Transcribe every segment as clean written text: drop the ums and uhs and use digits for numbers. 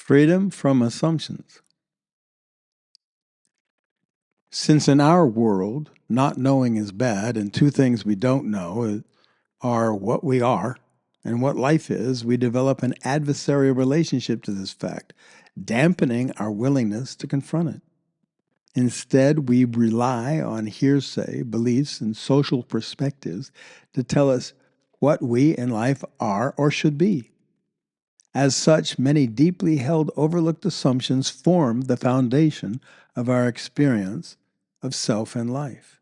Freedom from assumptions. Since in our world, not knowing is bad, and two things we don't know are what we are and what life is, we develop an adversarial relationship to this fact, dampening our willingness to confront it. Instead, we rely on hearsay, beliefs, and social perspectives to tell us what we in life are or should be. As such, many deeply held overlooked assumptions form the foundation of our experience of self and life.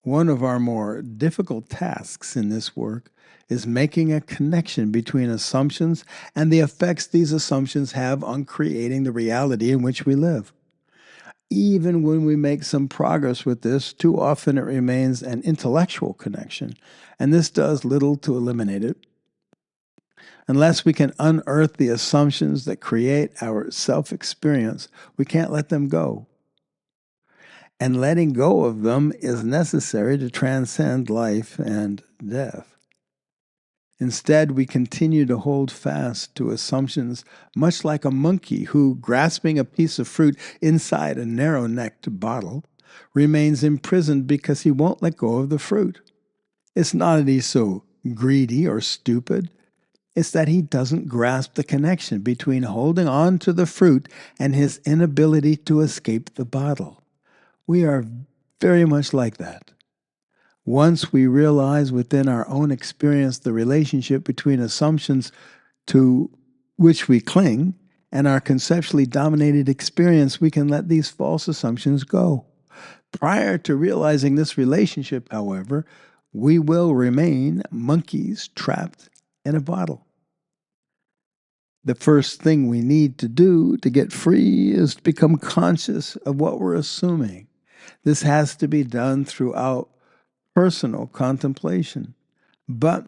One of our more difficult tasks in this work is making a connection between assumptions and the effects these assumptions have on creating the reality in which we live. Even when we make some progress with this, too often it remains an intellectual connection, and this does little to eliminate it. Unless we can unearth the assumptions that create our self-experience, we can't let them go. And letting go of them is necessary to transcend life and death. Instead, we continue to hold fast to assumptions, much like a monkey who, grasping a piece of fruit inside a narrow-necked bottle, remains imprisoned because he won't let go of the fruit. It's not that he's so greedy or stupid. It's that he doesn't grasp the connection between holding on to the fruit and his inability to escape the bottle. We are very much like that. Once we realize within our own experience the relationship between assumptions to which we cling and our conceptually dominated experience, we can let these false assumptions go. Prior to realizing this relationship, however, we will remain monkeys trapped in a bottle. The first thing we need to do to get free is to become conscious of what we're assuming. This has to be done throughout personal contemplation. But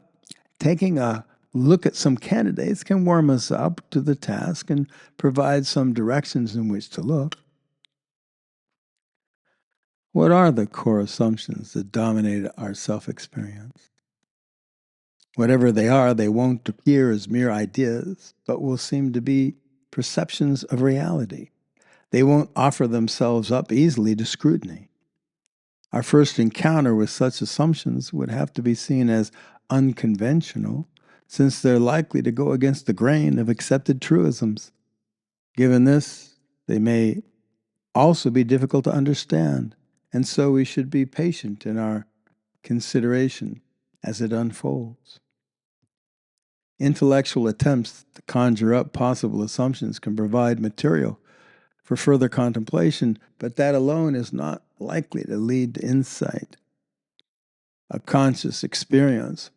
taking a look at some candidates can warm us up to the task and provide some directions in which to look. What are the core assumptions that dominate our self-experience? Whatever they are, they won't appear as mere ideas, but will seem to be perceptions of reality. They won't offer themselves up easily to scrutiny. Our first encounter with such assumptions would have to be seen as unconventional, since they're likely to go against the grain of accepted truisms. Given this, they may also be difficult to understand, and so we should be patient in our consideration as it unfolds. Intellectual attempts to conjure up possible assumptions can provide material for further contemplation, but that alone is not likely to lead to insight. A conscious experience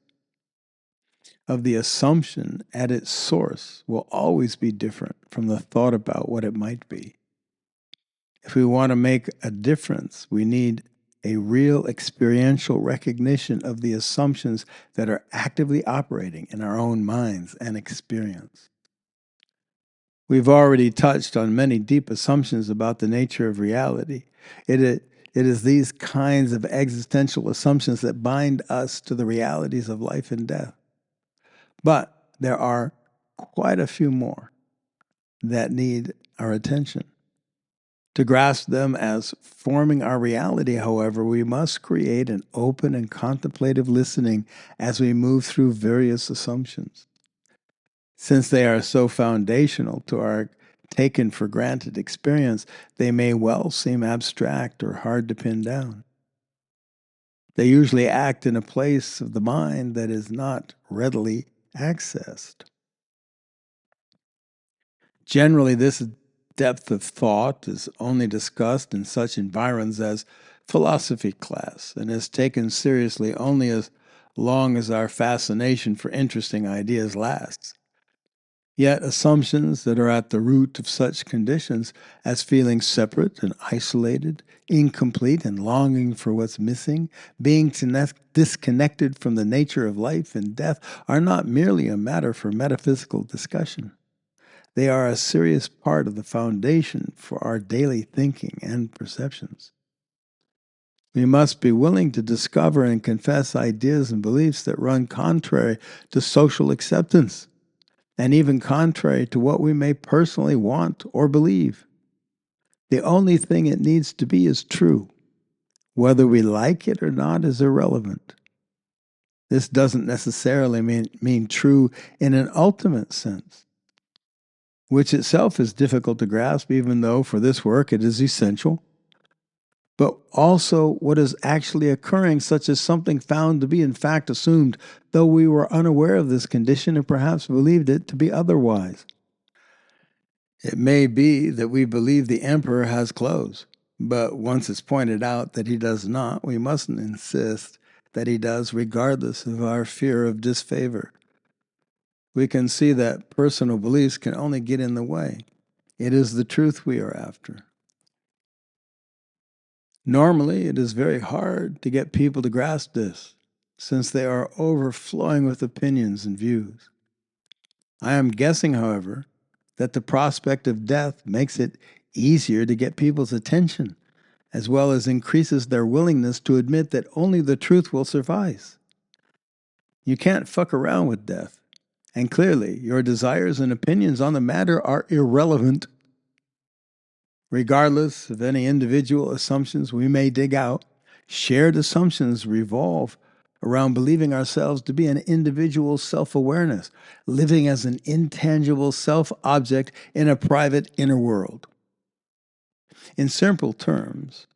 of the assumption at its source will always be different from the thought about what it might be. If we want to make a difference, we need a real experiential recognition of the assumptions that are actively operating in our own minds and experience. We've already touched on many deep assumptions about the nature of reality. It is these kinds of existential assumptions that bind us to the realities of life and death. But there are quite a few more that need our attention. To grasp them as forming our reality, however, we must create an open and contemplative listening as we move through various assumptions. Since they are so foundational to our taken for granted experience, they may well seem abstract or hard to pin down. They usually act in a place of the mind that is not readily accessed. Generally, this depth of thought is only discussed in such environs as philosophy class and is taken seriously only as long as our fascination for interesting ideas lasts. Yet assumptions that are at the root of such conditions as feeling separate and isolated, incomplete and longing for what's missing, being disconnected from the nature of life and death are not merely a matter for metaphysical discussion. They are a serious part of the foundation for our daily thinking and perceptions. We must be willing to discover and confess ideas and beliefs that run contrary to social acceptance. and even contrary to what we may personally want or believe. The only thing it needs to be is true. Whether we like it or not is irrelevant. This doesn't necessarily mean true in an ultimate sense, which itself is difficult to grasp, even though for this work it is essential, but also what is actually occurring, such as something found to be in fact assumed, though we were unaware of this condition and perhaps believed it to be otherwise. It may be that we believe the emperor has clothes, but once it's pointed out that he does not, we mustn't insist that he does, regardless of our fear of disfavor. We can see that personal beliefs can only get in the way. It is the truth we are after. Normally, it is very hard to get people to grasp this, since they are overflowing with opinions and views. I am guessing, however, that the prospect of death makes it easier to get people's attention, as well as increases their willingness to admit that only the truth will suffice. You can't fuck around with death, and clearly your desires and opinions on the matter are irrelevant. Regardless of any individual assumptions we may dig out, shared assumptions revolve around believing ourselves to be an individual self-awareness, living as an intangible self-object in a private inner world. In simple terms,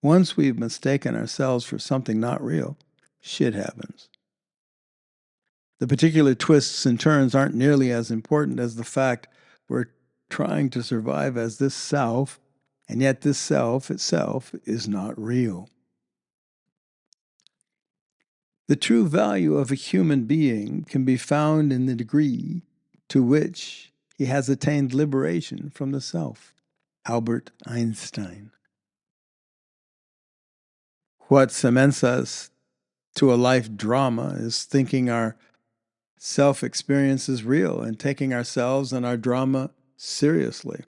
once we've mistaken ourselves for something not real, shit happens. The particular twists and turns aren't nearly as important as the fact we're trying to survive as this self, and yet this self itself is not real. The true value of a human being can be found in the degree to which he has attained liberation from the self. Albert Einstein. What cements us to a life drama is thinking our self-experience is real and taking ourselves and our drama seriously.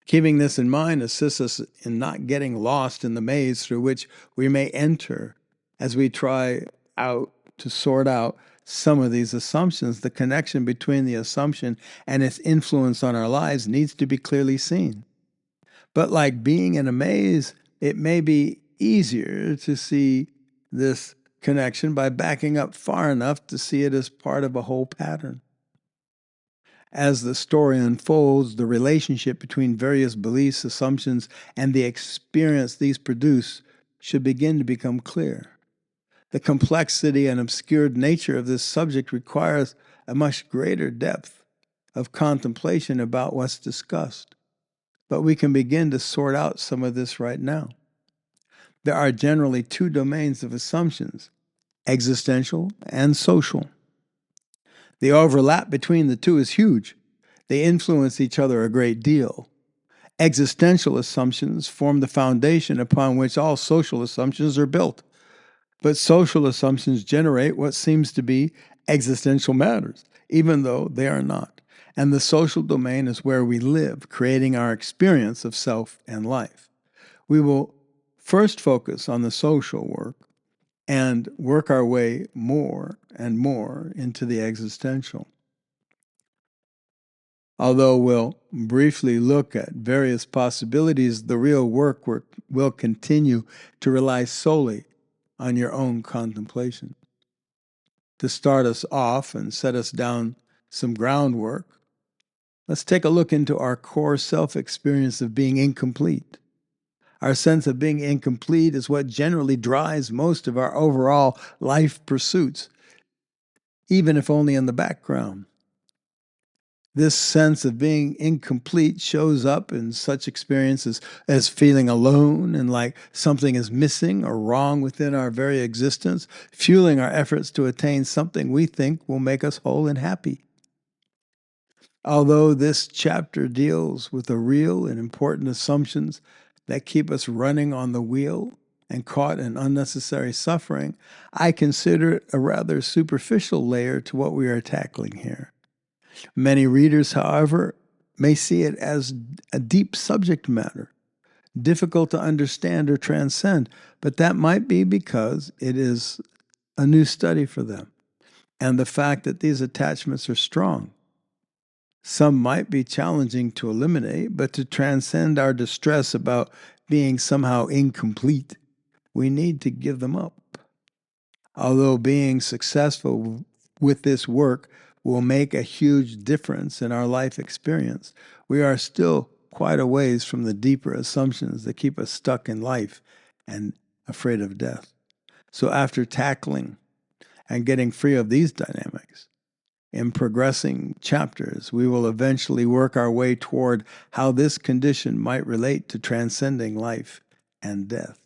Keeping this in mind assists us in not getting lost in the maze through which we may enter as we try to sort out some of these assumptions. The connection between the assumption and its influence on our lives needs to be clearly seen. But like being in a maze, it may be easier to see this connection by backing up far enough to see it as part of a whole pattern. As the story unfolds, the relationship between various beliefs, assumptions, and the experience these produce should begin to become clear. The complexity and obscured nature of this subject requires a much greater depth of contemplation about what's discussed. But we can begin to sort out some of this right now. There are generally two domains of assumptions, existential and social. The overlap between the two is huge. They influence each other a great deal. Existential assumptions form the foundation upon which all social assumptions are built. But social assumptions generate what seems to be existential matters, even though they are not. And the social domain is where we live, creating our experience of self and life. We will first focus on the social work and work our way more and more into the existential. Although we'll briefly look at various possibilities, the real work will continue to rely solely on your own contemplation. To start us off and set us down some groundwork, let's take a look into our core self-experience of being incomplete. Our sense of being incomplete is what generally drives most of our overall life pursuits, even if only in the background. This sense of being incomplete shows up in such experiences as feeling alone and like something is missing or wrong within our very existence, fueling our efforts to attain something we think will make us whole and happy. Although this chapter deals with the real and important assumptions that keep us running on the wheel and caught in unnecessary suffering, I consider it a rather superficial layer to what we are tackling here. Many readers, however, may see it as a deep subject matter, difficult to understand or transcend, but that might be because it is a new study for them. and the fact that these attachments are strong. Some might be challenging to eliminate, but to transcend our distress about being somehow incomplete, we need to give them up. Although being successful with this work will make a huge difference in our life experience, we are still quite a ways from the deeper assumptions that keep us stuck in life and afraid of death. So after tackling and getting free of these dynamics, in progressing chapters, we will eventually work our way toward how this condition might relate to transcending life and death.